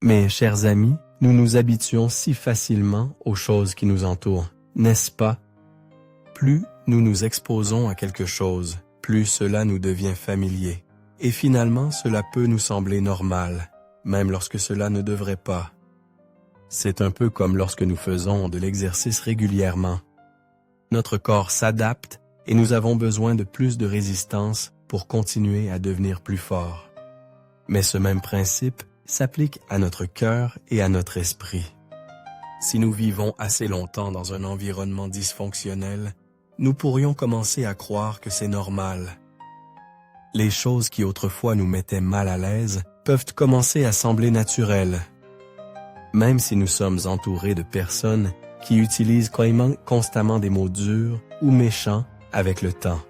Mes chers amis, nous nous habituons si facilement aux choses qui nous entourent, n'est-ce pas? Plus nous nous exposons à quelque chose, plus cela nous devient familier. Et finalement, cela peut nous sembler normal, même lorsque cela ne devrait pas. C'est un peu comme lorsque nous faisons de l'exercice régulièrement. Notre corps s'adapte et nous avons besoin de plus de résistance pour continuer à devenir plus forts. Mais ce même principe s'applique à notre cœur et à notre esprit. Si nous vivons assez longtemps dans un environnement dysfonctionnel, nous pourrions commencer à croire que c'est normal. Les choses qui autrefois nous mettaient mal à l'aise peuvent commencer à sembler naturelles. Même si nous sommes entourés de personnes qui utilisent constamment des mots durs ou méchants avec le temps.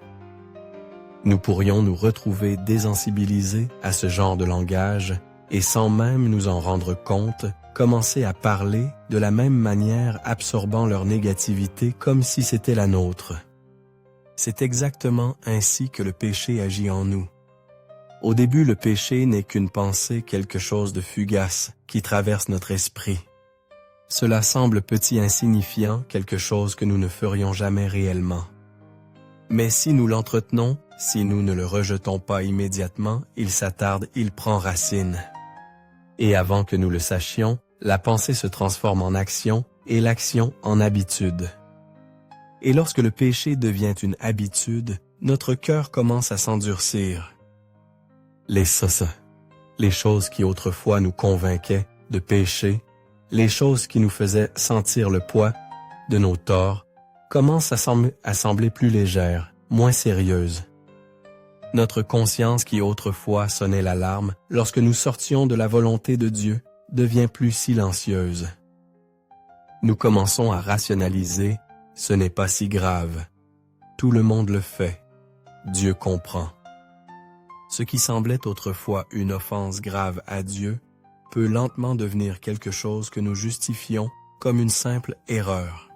Nous pourrions nous retrouver désensibilisés à ce genre de langage et sans même nous en rendre compte, commencer à parler de la même manière absorbant leur négativité comme si c'était la nôtre. C'est exactement ainsi que le péché agit en nous. Au début, le péché n'est qu'une pensée, quelque chose de fugace qui traverse notre esprit. Cela semble petit insignifiant, quelque chose que nous ne ferions jamais réellement. Mais si nous l'entretenons, si nous ne le rejetons pas immédiatement, il s'attarde, il prend racine. Et avant que nous le sachions, la pensée se transforme en action et l'action en habitude. Et lorsque le péché devient une habitude, notre cœur commence à s'endurcir. Les choses qui autrefois nous convainquaient de péché, les choses qui nous faisaient sentir le poids de nos torts, commencent à sembler plus légères, moins sérieuses. Notre conscience qui autrefois sonnait l'alarme lorsque nous sortions de la volonté de Dieu devient plus silencieuse. Nous commençons à rationaliser, ce n'est pas si grave. Tout le monde le fait. Dieu comprend. Ce qui semblait autrefois une offense grave à Dieu peut lentement devenir quelque chose que nous justifions comme une simple erreur.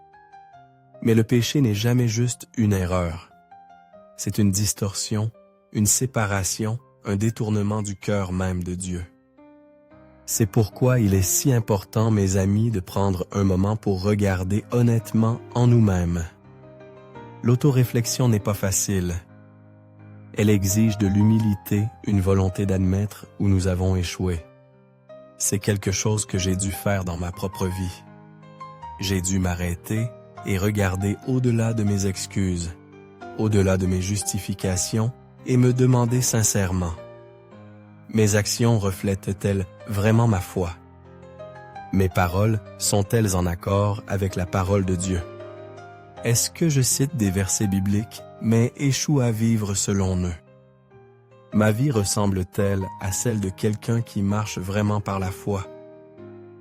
Mais le péché n'est jamais juste une erreur. C'est une distorsion, une séparation, un détournement du cœur même de Dieu. C'est pourquoi il est si important, mes amis, de prendre un moment pour regarder honnêtement en nous-mêmes. L'autoréflexion n'est pas facile. Elle exige de l'humilité, une volonté d'admettre où nous avons échoué. C'est quelque chose que j'ai dû faire dans ma propre vie. J'ai dû m'arrêter et regarder au-delà de mes excuses, au-delà de mes justifications et me demander sincèrement: mes actions reflètent-elles vraiment ma foi? Mes paroles sont-elles en accord avec la parole de Dieu? Est-ce que je cite des versets bibliques, mais échoue à vivre selon eux? Ma vie ressemble-t-elle à celle de quelqu'un qui marche vraiment par la foi?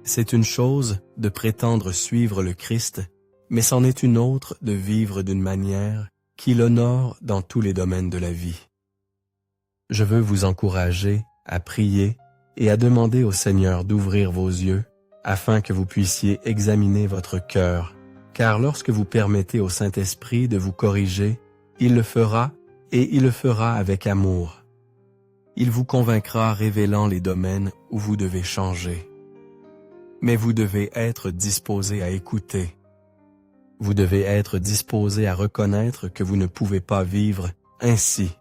C'est une chose de prétendre suivre le Christ, mais c'en est une autre de vivre d'une manière qui l'honore dans tous les domaines de la vie. Je veux vous encourager à prier et à demander au Seigneur d'ouvrir vos yeux afin que vous puissiez examiner votre cœur, car lorsque vous permettez au Saint-Esprit de vous corriger, il le fera et il le fera avec amour. Il vous convaincra révélant les domaines où vous devez changer. Mais vous devez être disposé à écouter. Vous devez être disposé à reconnaître que vous ne pouvez pas vivre ainsi.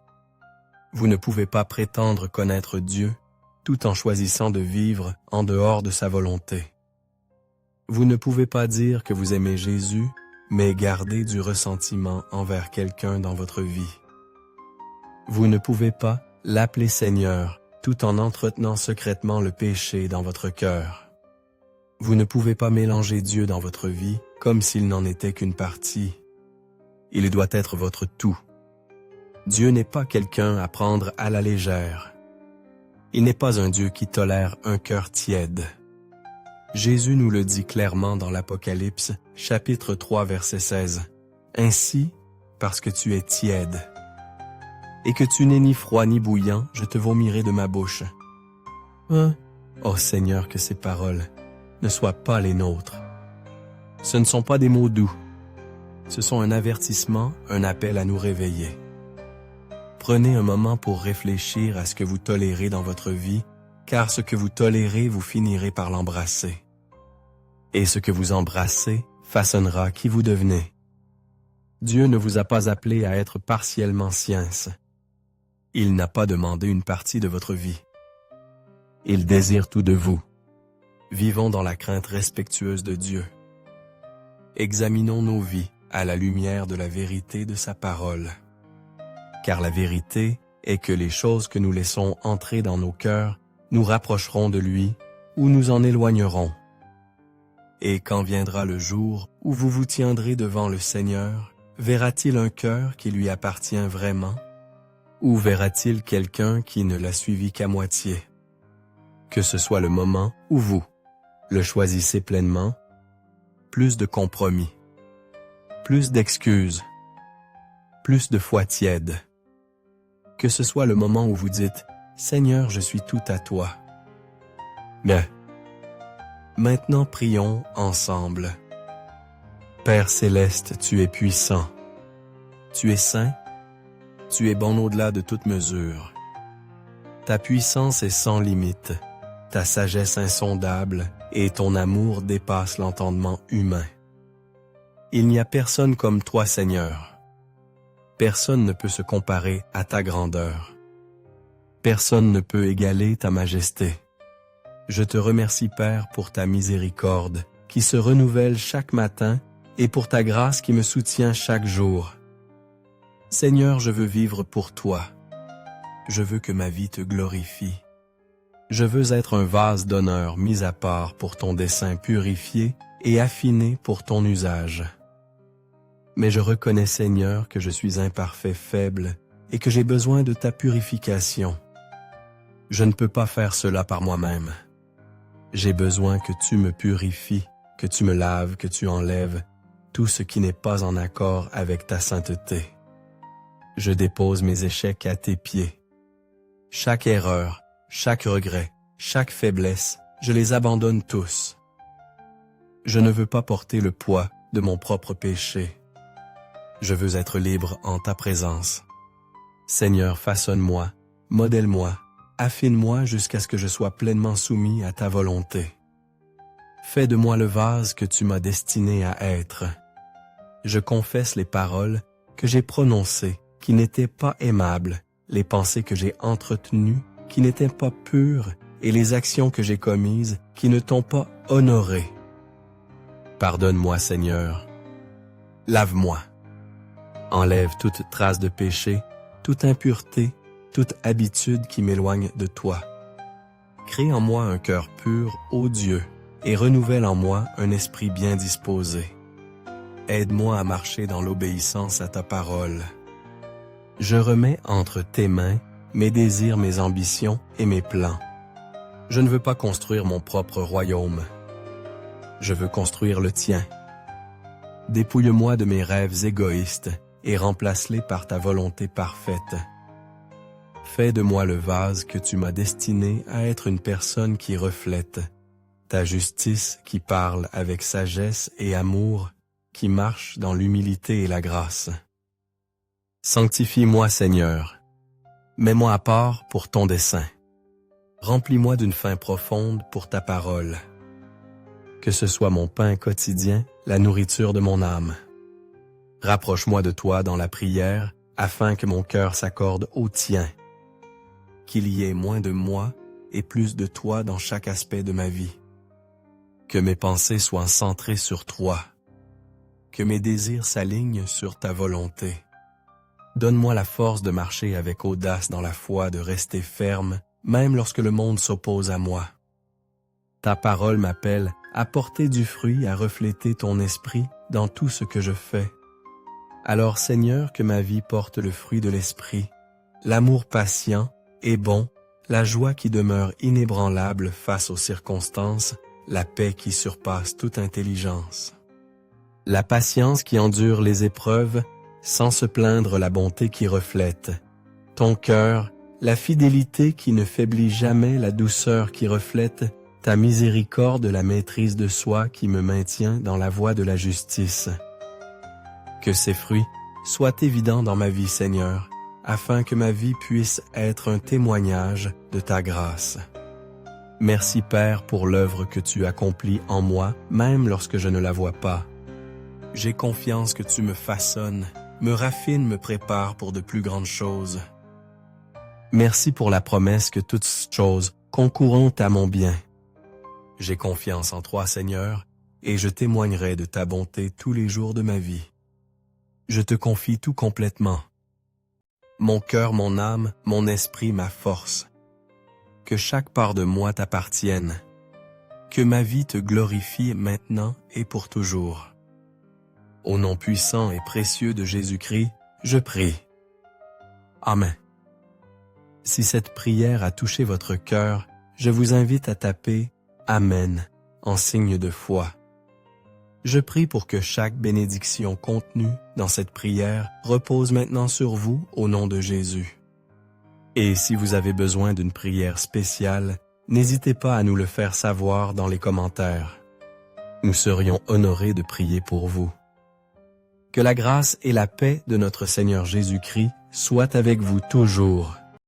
Vous ne pouvez pas prétendre connaître Dieu tout en choisissant de vivre en dehors de sa volonté. Vous ne pouvez pas dire que vous aimez Jésus, mais garder du ressentiment envers quelqu'un dans votre vie. Vous ne pouvez pas l'appeler Seigneur tout en entretenant secrètement le péché dans votre cœur. Vous ne pouvez pas mélanger Dieu dans votre vie comme s'il n'en était qu'une partie. Il doit être votre tout. Dieu n'est pas quelqu'un à prendre à la légère. Il n'est pas un Dieu qui tolère un cœur tiède. Jésus nous le dit clairement dans l'Apocalypse, chapitre 3, verset 16. « Ainsi, parce que tu es tiède, et que tu n'es ni froid ni bouillant, je te vomirai de ma bouche. » Ô Seigneur, que ces paroles ne soient pas les nôtres. Ce ne sont pas des mots doux. Ce sont un avertissement, un appel à nous réveiller. Prenez un moment pour réfléchir à ce que vous tolérez dans votre vie, car ce que vous tolérez, vous finirez par l'embrasser. Et ce que vous embrassez façonnera qui vous devenez. Dieu ne vous a pas appelé à être partiellement science. Il n'a pas demandé une partie de votre vie. Il désire tout de vous. Vivons dans la crainte respectueuse de Dieu. Examinons nos vies à la lumière de la vérité de sa parole. Car la vérité est que les choses que nous laissons entrer dans nos cœurs nous rapprocheront de lui ou nous en éloigneront. Et quand viendra le jour où vous vous tiendrez devant le Seigneur, verra-t-il un cœur qui lui appartient vraiment, ou verra-t-il quelqu'un qui ne l'a suivi qu'à moitié? Que ce soit le moment où vous le choisissez pleinement, plus de compromis, plus d'excuses, plus de foi tiède. Que ce soit le moment où vous dites « Seigneur, je suis tout à toi ». Bien. Maintenant prions ensemble. Père céleste, tu es puissant. Tu es saint. Tu es bon au-delà de toute mesure. Ta puissance est sans limite, ta sagesse insondable et ton amour dépasse l'entendement humain. Il n'y a personne comme toi, Seigneur. Personne ne peut se comparer à ta grandeur. Personne ne peut égaler ta majesté. Je te remercie, Père, pour ta miséricorde qui se renouvelle chaque matin et pour ta grâce qui me soutient chaque jour. Seigneur, je veux vivre pour toi. Je veux que ma vie te glorifie. Je veux être un vase d'honneur mis à part pour ton dessein purifié et affiné pour ton usage. Mais je reconnais, Seigneur, que je suis imparfait, faible et que j'ai besoin de ta purification. Je ne peux pas faire cela par moi-même. J'ai besoin que tu me purifies, que tu me laves, que tu enlèves tout ce qui n'est pas en accord avec ta sainteté. Je dépose mes échecs à tes pieds. Chaque erreur, chaque regret, chaque faiblesse, je les abandonne tous. Je ne veux pas porter le poids de mon propre péché. Je veux être libre en ta présence. Seigneur, façonne-moi, modèle-moi, affine-moi jusqu'à ce que je sois pleinement soumis à ta volonté. Fais de moi le vase que tu m'as destiné à être. Je confesse les paroles que j'ai prononcées qui n'étaient pas aimables, les pensées que j'ai entretenues qui n'étaient pas pures et les actions que j'ai commises qui ne t'ont pas honoré. Pardonne-moi, Seigneur. Lave-moi. Enlève toute trace de péché, toute impureté, toute habitude qui m'éloigne de toi. Crée en moi un cœur pur, ô Dieu, et renouvelle en moi un esprit bien disposé. Aide-moi à marcher dans l'obéissance à ta parole. Je remets entre tes mains mes désirs, mes ambitions et mes plans. Je ne veux pas construire mon propre royaume. Je veux construire le tien. Dépouille-moi de mes rêves égoïstes et remplace-les par ta volonté parfaite. Fais de moi le vase que tu m'as destiné à être une personne qui reflète ta justice, qui parle avec sagesse et amour, qui marche dans l'humilité et la grâce. Sanctifie-moi, Seigneur. Mets-moi à part pour ton dessein. Remplis-moi d'une faim profonde pour ta parole. Que ce soit mon pain quotidien, la nourriture de mon âme. Rapproche-moi de toi dans la prière, afin que mon cœur s'accorde au tien. Qu'il y ait moins de moi et plus de toi dans chaque aspect de ma vie. Que mes pensées soient centrées sur toi. Que mes désirs s'alignent sur ta volonté. Donne-moi la force de marcher avec audace dans la foi, de rester ferme, même lorsque le monde s'oppose à moi. Ta parole m'appelle à porter du fruit, à refléter ton esprit dans tout ce que je fais. Alors, Seigneur, que ma vie porte le fruit de l'esprit, l'amour patient et bon, la joie qui demeure inébranlable face aux circonstances, la paix qui surpasse toute intelligence. La patience qui endure les épreuves, sans se plaindre la bonté qui reflète. Ton cœur, la fidélité qui ne faiblit jamais, la douceur qui reflète, ta miséricorde, la maîtrise de soi qui me maintient dans la voie de la justice. Que ces fruits soient évidents dans ma vie, Seigneur, afin que ma vie puisse être un témoignage de ta grâce. Merci Père pour l'œuvre que tu accomplis en moi, même lorsque je ne la vois pas. J'ai confiance que tu me façonnes, me raffines, me prépares pour de plus grandes choses. Merci pour la promesse que toutes choses concourront à mon bien. J'ai confiance en toi, Seigneur, et je témoignerai de ta bonté tous les jours de ma vie. Je te confie tout complètement. Mon cœur, mon âme, mon esprit, ma force. Que chaque part de moi t'appartienne. Que ma vie te glorifie maintenant et pour toujours. Au nom puissant et précieux de Jésus-Christ, je prie. Amen. Si cette prière a touché votre cœur, je vous invite à taper « Amen » en signe de foi. Je prie pour que chaque bénédiction contenue dans cette prière repose maintenant sur vous au nom de Jésus. Et si vous avez besoin d'une prière spéciale, n'hésitez pas à nous le faire savoir dans les commentaires. Nous serions honorés de prier pour vous. Que la grâce et la paix de notre Seigneur Jésus-Christ soient avec vous toujours.